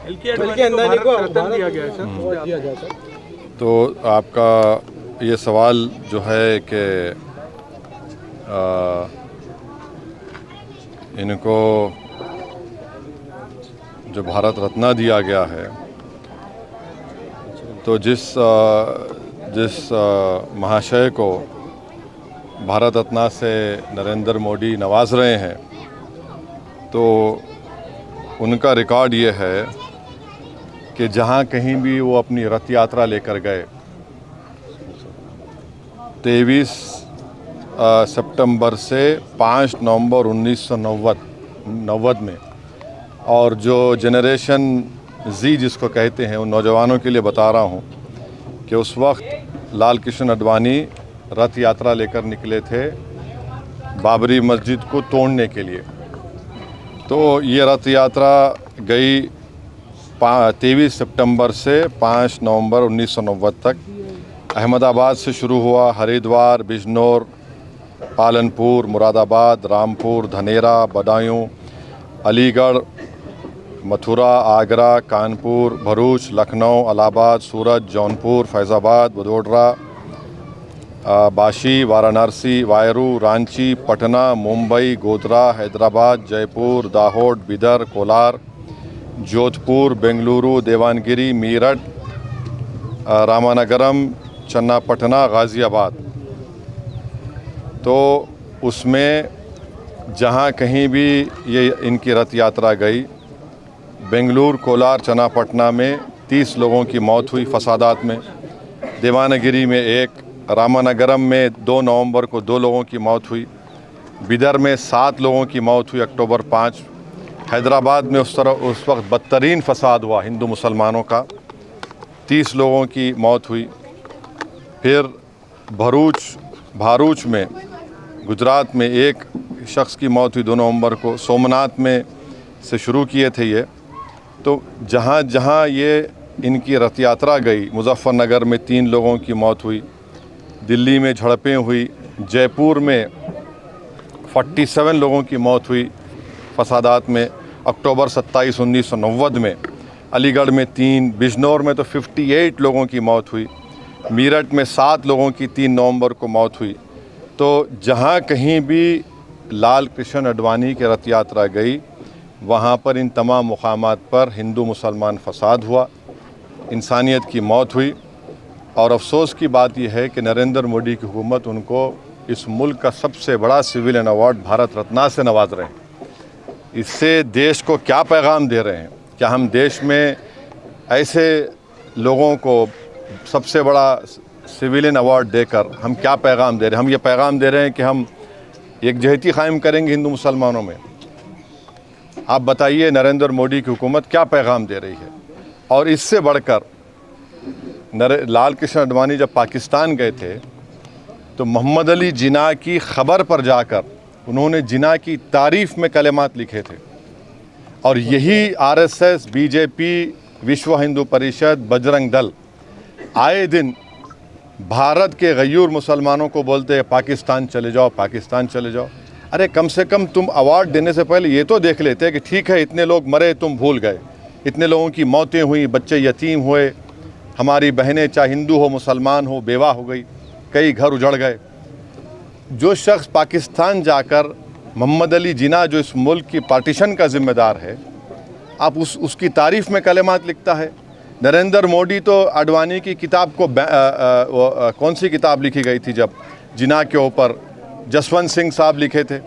अंदानी को भारत दिया गया है सर। तो आपका ये सवाल जो है कि इनको जो भारत रत्न दिया गया है, तो जिस महाशय को भारत रत्न से नरेंद्र मोदी नवाज रहे हैं, तो उनका रिकॉर्ड ये है कि जहाँ कहीं भी वो अपनी रथ यात्रा लेकर गए 23 सितंबर से 5 नवंबर 1990 में, और जो जनरेशन जी जिसको कहते हैं उन नौजवानों के लिए बता रहा हूँ कि उस वक्त लाल कृष्ण आडवाणी रथ यात्रा लेकर निकले थे बाबरी मस्जिद को तोड़ने के लिए। तो ये रथ यात्रा गई 23 सितंबर से 5 नवंबर 1990 तक। अहमदाबाद से शुरू हुआ, हरिद्वार, बिजनौर, पालनपुर, मुरादाबाद, रामपुर, धनेरा, बदायूं, अलीगढ़, मथुरा, आगरा, कानपुर, भरूच, लखनऊ, इलाहाबाद, सूरत, जौनपुर, फैज़ाबाद, वडोदरा, बाशी, वाराणसी, वायरू, रांची, पटना, मुंबई, गोधरा, हैदराबाद, जयपुर, दाहोद, बिदर, कोलार, जोधपुर, बेंगलुरु, देवानगिरी, मीरठ, रामानगरम, चन्नापटना, गाज़ियाबाद। तो उसमें जहाँ कहीं भी ये इनकी रथ यात्रा गई, बेंगलुरु, कोलार, चन्नापटना में 30 लोगों की मौत हुई फसादात में, देवानगिरी में 1, रामानगरम में 2 नवंबर को 2 लोगों की मौत हुई, बिदर में 7 लोगों की मौत हुई अक्टूबर 5, हैदराबाद में उस वक्त बदतरीन फसाद हुआ हिंदू मुसलमानों का, 30 लोगों की मौत हुई। फिर भारूच में गुजरात में 1 शख्स की मौत हुई 2 नवंबर को। सोमनाथ में से शुरू किए थे ये। तो जहाँ जहाँ ये इनकी रथ यात्रा गई, मुजफ्फरनगर में 3 लोगों की मौत हुई, दिल्ली में झड़पें हुई, जयपुर में 47 लोगों की मौत हुई फसादात में अक्टूबर 27, 1990 में, अलीगढ़ में 3, बिजनौर में तो 58 लोगों की मौत हुई, मीरठ में 7 लोगों की 3 नवंबर को मौत हुई। तो जहाँ कहीं भी लाल कृष्ण आडवाणी की रथ यात्रा गई, वहाँ पर इन तमाम मुकामात पर हिंदू मुसलमान फसाद हुआ, इंसानियत की मौत हुई। और अफसोस की बात यह है कि नरेंद्र मोदी की हुकूमत उनको इस मुल्क का सबसे बड़ा सिविलियन अवार्ड भारत रत्न से नवाज रहे हैं। इससे देश को क्या पैगाम दे रहे हैं? क्या हम देश में ऐसे लोगों को सबसे बड़ा सिविलियन अवार्ड देकर हम क्या पैगाम दे रहे हैं? हम ये पैगाम दे रहे हैं कि हम एकजहती कायम करेंगे हिंदू मुसलमानों में। आप बताइए नरेंद्र मोदी की हुकूमत क्या पैगाम दे रही है? और इससे बढ़कर लाल कृष्ण आडवाणी जब पाकिस्तान गए थे तो मोहम्मद अली जिन्ना की ख़बर पर जाकर उन्होंने जिन्ना की तारीफ़ में कलेमात लिखे थे। और यही आरएसएस, बीजेपी, विश्व हिंदू परिषद, बजरंग दल आए दिन भारत के गयूर मुसलमानों को बोलते हैं पाकिस्तान चले जाओ, पाकिस्तान चले जाओ। अरे कम से कम तुम अवार्ड देने से पहले ये तो देख लेते कि ठीक है इतने लोग मरे, तुम भूल गए, इतने लोगों की मौतें हुई, बच्चे यतीम हुए, हमारी बहनें चाहे हिंदू हो मुसलमान हो बेवा हो गई, कई घर उजड़ गए। जो शख्स पाकिस्तान जाकर मोहम्मद अली जिन्ना जो इस मुल्क की पार्टीशन का ज़िम्मेदार है, आप उसकी तारीफ़ में कलेमात लिखता है। नरेंद्र मोदी तो आडवाणी की किताब को कौन सी किताब लिखी गई थी जब जिन्ना के ऊपर जसवंत सिंह साहब लिखे थे,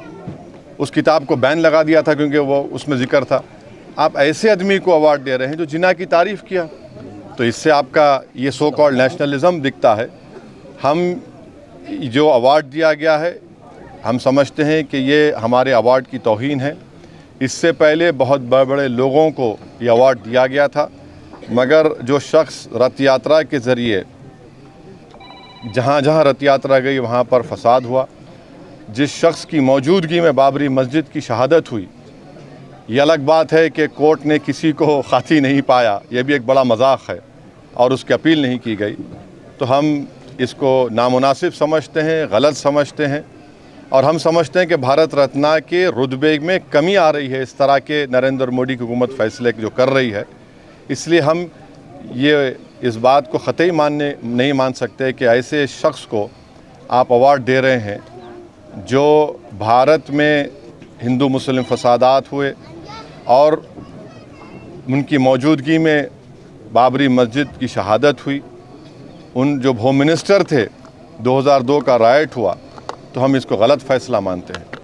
उस किताब को बैन लगा दिया था क्योंकि वो उसमें ज़िक्र था। आप ऐसे आदमी को अवार्ड दे रहे हैं जो जिन्ना की तारीफ़ किया। तो इससे आपका ये सो कॉल्ड नेशनलिज़म दिखता है। हम जो अवार्ड दिया गया है, हम समझते हैं कि ये हमारे अवार्ड की तौहीन है। इससे पहले बहुत बड़े बड़े लोगों को ये अवार्ड दिया गया था, मगर जो शख्स रथ यात्रा के ज़रिए जहाँ जहाँ रथ यात्रा गई वहाँ पर फसाद हुआ, जिस शख्स की मौजूदगी में बाबरी मस्जिद की शहादत हुई, ये अलग बात है कि कोर्ट ने किसी को खाती नहीं पाया, ये भी एक बड़ा मजाक है, और उसकी अपील नहीं की गई। तो हम इसको नामुनासिब समझते हैं, गलत समझते हैं, और हम समझते हैं कि भारत रत्न के रुतबे में कमी आ रही है इस तरह के नरेंद्र मोदी की हुकूमत फ़ैसले जो कर रही है। इसलिए हम ये इस बात को ख़तई नहीं मान सकते कि ऐसे शख्स को आप अवार्ड दे रहे हैं जो भारत में हिंदू मुस्लिम फसादात हुए और उनकी मौजूदगी में बाबरी मस्जिद की शहादत हुई, उन जो होम मिनिस्टर थे 2002 का राइट हुआ, तो हम इसको गलत फ़ैसला मानते हैं।